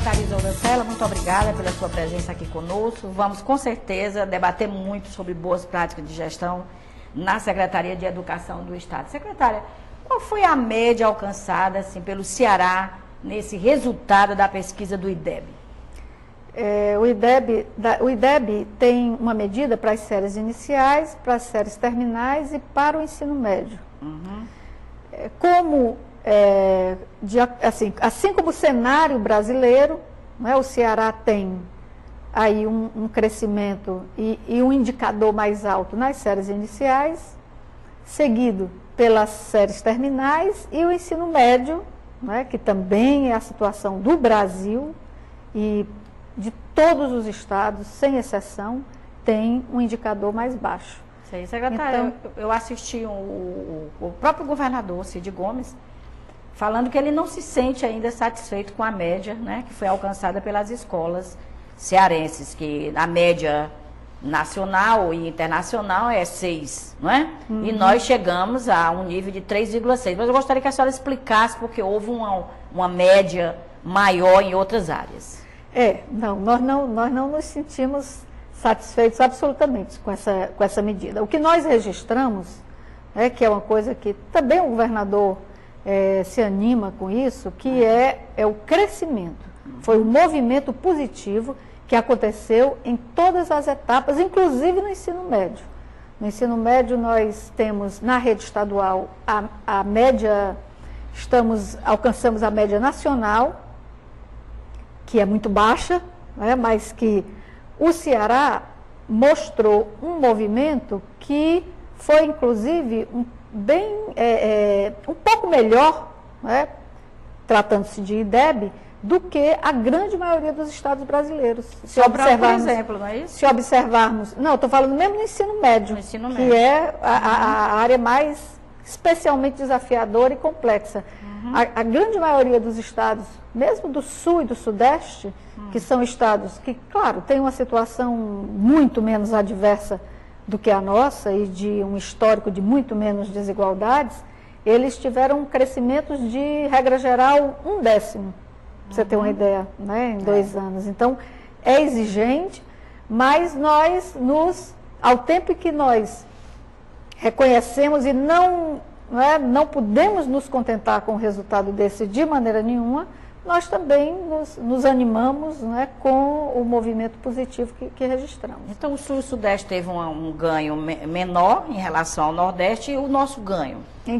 Secretária Isolda Sela, muito obrigada pela sua presença aqui conosco. Vamos, com certeza, debater muito sobre boas práticas de gestão na Secretaria de Educação do Estado. Secretária, qual foi a média alcançada assim, pelo Ceará nesse resultado da pesquisa do IDEB? O IDEB tem uma medida para as séries iniciais, para as séries terminais e para o ensino médio. Assim como o cenário brasileiro, né, o Ceará tem aí um crescimento e um indicador mais alto nas séries iniciais, seguido pelas séries terminais e o ensino médio, né, que também é a situação do Brasil e de todos os estados, sem exceção, tem um indicador mais baixo. Sim, secretária, então, eu assisti o próprio governador, Cid Gomes, falando que ele não se sente ainda satisfeito com a média, né, que foi alcançada pelas escolas cearenses, que a média nacional e internacional é 6, não é? E nós chegamos a um nível de 3,6. Mas eu gostaria que a senhora explicasse, porque houve uma média maior em outras áreas. Nós não nos sentimos satisfeitos absolutamente com essa medida. O que nós registramos, que é uma coisa que também o governador se anima com isso, que é o crescimento. Foi um movimento positivo que aconteceu em todas as etapas, inclusive no ensino médio. No ensino médio nós temos, na rede estadual, a média, alcançamos a média nacional, que é muito baixa, né, mas que o Ceará mostrou um movimento que foi, inclusive, um pouco melhor, né, tratando-se de IDEB, do que a grande maioria dos estados brasileiros. Sobral, por exemplo, não é isso? Se observarmos... Não, estou falando mesmo no ensino médio, que é a área mais especialmente desafiadora e complexa. A grande maioria dos estados, mesmo do Sul e do Sudeste, que são estados que, claro, têm uma situação muito menos adversa do que a nossa e de um histórico de muito menos desigualdades, eles tiveram crescimentos de, regra geral, 1/10, para você ter uma ideia, né, em 2 anos. Então, é exigente, mas ao tempo que nós reconhecemos e não podemos nos contentar com o resultado desse de maneira nenhuma, nós também nos animamos, né, com o movimento positivo que registramos. Então, o Sul e o Sudeste teve um ganho menor em relação ao Nordeste e o nosso ganho? Em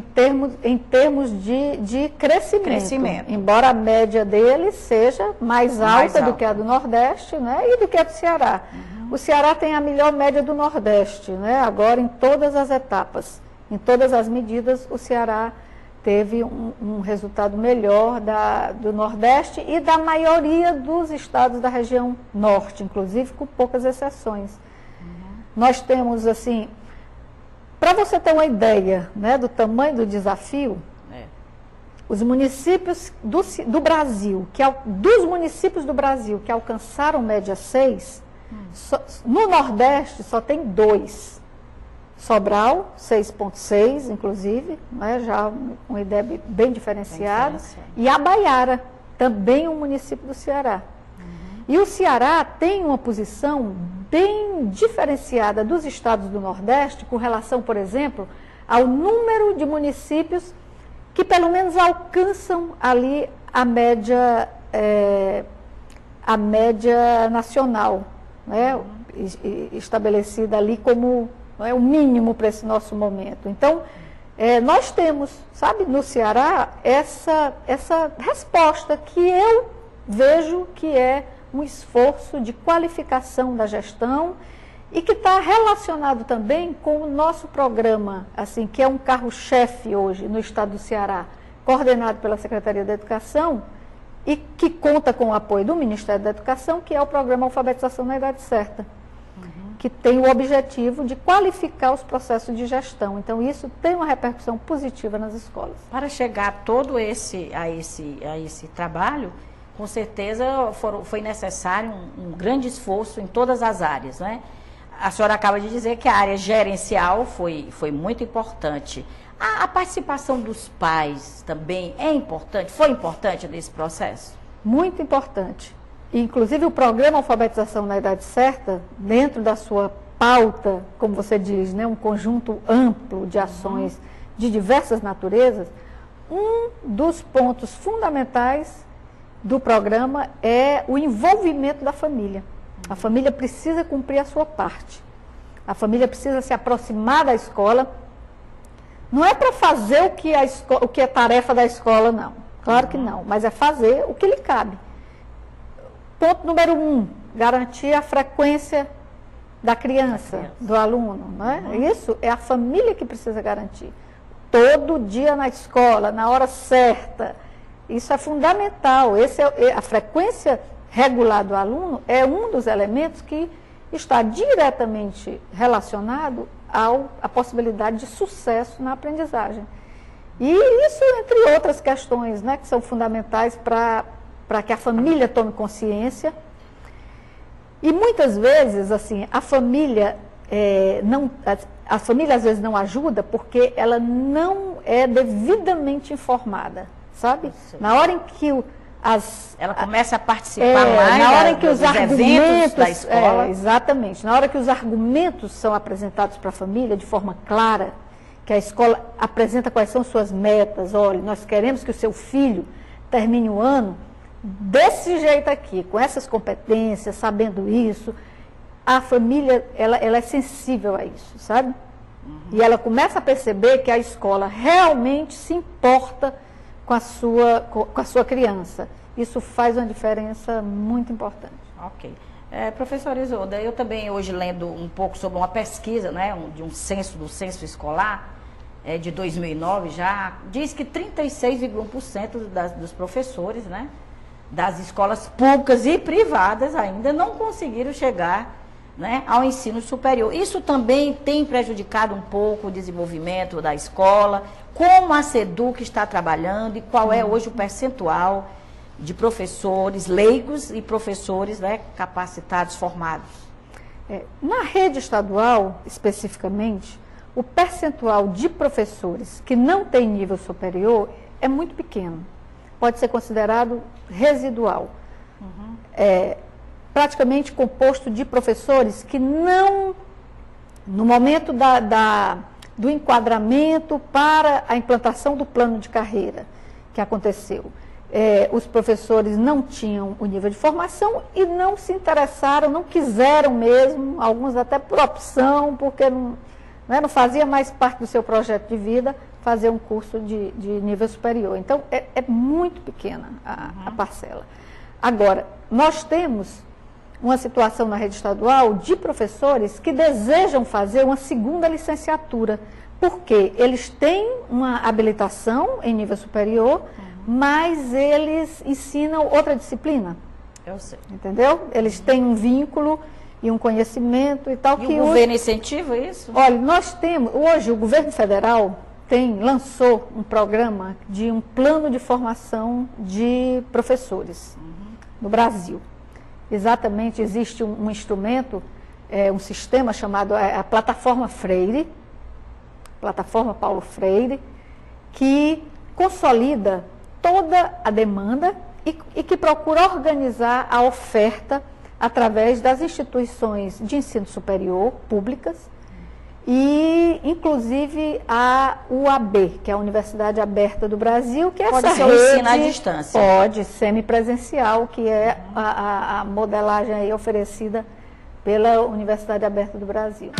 termos de crescimento. Embora a média deles seja mais alta do que a do Nordeste, né, e do que a do Ceará. O Ceará tem a melhor média do Nordeste, né, agora em todas as etapas. Em todas as medidas, o Ceará teve um resultado melhor do Nordeste e da maioria dos estados da região Norte, inclusive com poucas exceções. Nós temos, assim, para você ter uma ideia, né, do tamanho do desafio, os municípios do Brasil, dos municípios do Brasil que alcançaram média 6, no Nordeste só tem 2. Sobral, 6,6, inclusive, né, já um IDEB bem diferenciado, e Abaiara, também um município do Ceará. E o Ceará tem uma posição bem diferenciada dos estados do Nordeste, com relação, por exemplo, ao número de municípios que pelo menos alcançam ali a média nacional, né, estabelecida ali como o mínimo para esse nosso momento. Então, nós temos, sabe, no Ceará, essa resposta que eu vejo que é um esforço de qualificação da gestão e que está relacionado também com o nosso programa, assim, que é um carro-chefe hoje no estado do Ceará, coordenado pela Secretaria da Educação e que conta com o apoio do Ministério da Educação, que é o programa Alfabetização na Idade Certa, que tem o objetivo de qualificar os processos de gestão. Então, isso tem uma repercussão positiva nas escolas. Para chegar a esse trabalho, com certeza foi necessário um grande esforço em todas as áreas, né? A senhora acaba de dizer que a área gerencial foi muito importante. A participação dos pais também é importante, foi importante nesse processo? muito importante. Inclusive o programa Alfabetização na Idade Certa, dentro da sua pauta, como você diz, né, um conjunto amplo de ações de diversas naturezas, um dos pontos fundamentais do programa é o envolvimento da família. A família precisa cumprir a sua parte. A família precisa se aproximar da escola. Não é para fazer o que é tarefa da escola, não. Claro que não, mas é fazer o que lhe cabe. Ponto número 1, garantir a frequência da criança, do aluno. Né? Isso é a família que precisa garantir. Todo dia na escola, na hora certa. Isso é fundamental. A frequência regular do aluno é um dos elementos que está diretamente relacionado à possibilidade de sucesso na aprendizagem. E isso, entre outras questões, né, que são fundamentais para que a família tome consciência. E muitas vezes, assim, a família às vezes não ajuda porque ela não é devidamente informada, sabe? Na hora em que ela começa a participar mais na hora em que os argumentos da escola. Exatamente. Na hora que os argumentos são apresentados para a família de forma clara, que a escola apresenta quais são suas metas. Olha, nós queremos que o seu filho termine o ano desse jeito aqui, com essas competências, sabendo isso. A família, ela é sensível a isso, sabe? E ela começa a perceber que a escola realmente se importa com a sua criança. Isso faz uma diferença muito importante. Ok. Professora Isolda, eu também hoje lendo um pouco sobre uma pesquisa, né, do censo escolar, de 2009 já, diz que 36,1% dos professores, né, das escolas públicas e privadas ainda não conseguiram chegar, né, ao ensino superior. Isso também tem prejudicado um pouco o desenvolvimento da escola. Como a SEDUC está trabalhando e qual é hoje o percentual de professores leigos e professores, né, capacitados, formados? Na rede estadual, especificamente, o percentual de professores que não têm nível superior é muito pequeno. Pode ser considerado residual. Praticamente composto de professores que não, no momento do enquadramento para a implantação do plano de carreira que aconteceu, os professores não tinham o nível de formação e não se interessaram, não quiseram mesmo, alguns até por opção, porque não fazia mais parte do seu projeto de vida fazer um curso de nível superior. Então, é muito pequena a parcela. Agora, nós temos uma situação na rede estadual de professores que desejam fazer uma segunda licenciatura, porque eles têm uma habilitação em nível superior, mas eles ensinam outra disciplina. Eu sei. Entendeu? Eles têm um vínculo e um conhecimento e tal. E o governo incentiva isso? Olha, nós temos, hoje o governo federal lançou um programa de um plano de formação de professores no Brasil. Exatamente, existe um instrumento, um sistema chamado a Plataforma Freire, Plataforma Paulo Freire, que consolida toda a demanda e que procura organizar a oferta através das instituições de ensino superior públicas e, inclusive, a UAB, que é a Universidade Aberta do Brasil, que é essa rede... Pode ser ensino à distância. Pode, semipresencial, que é a modelagem aí oferecida pela Universidade Aberta do Brasil.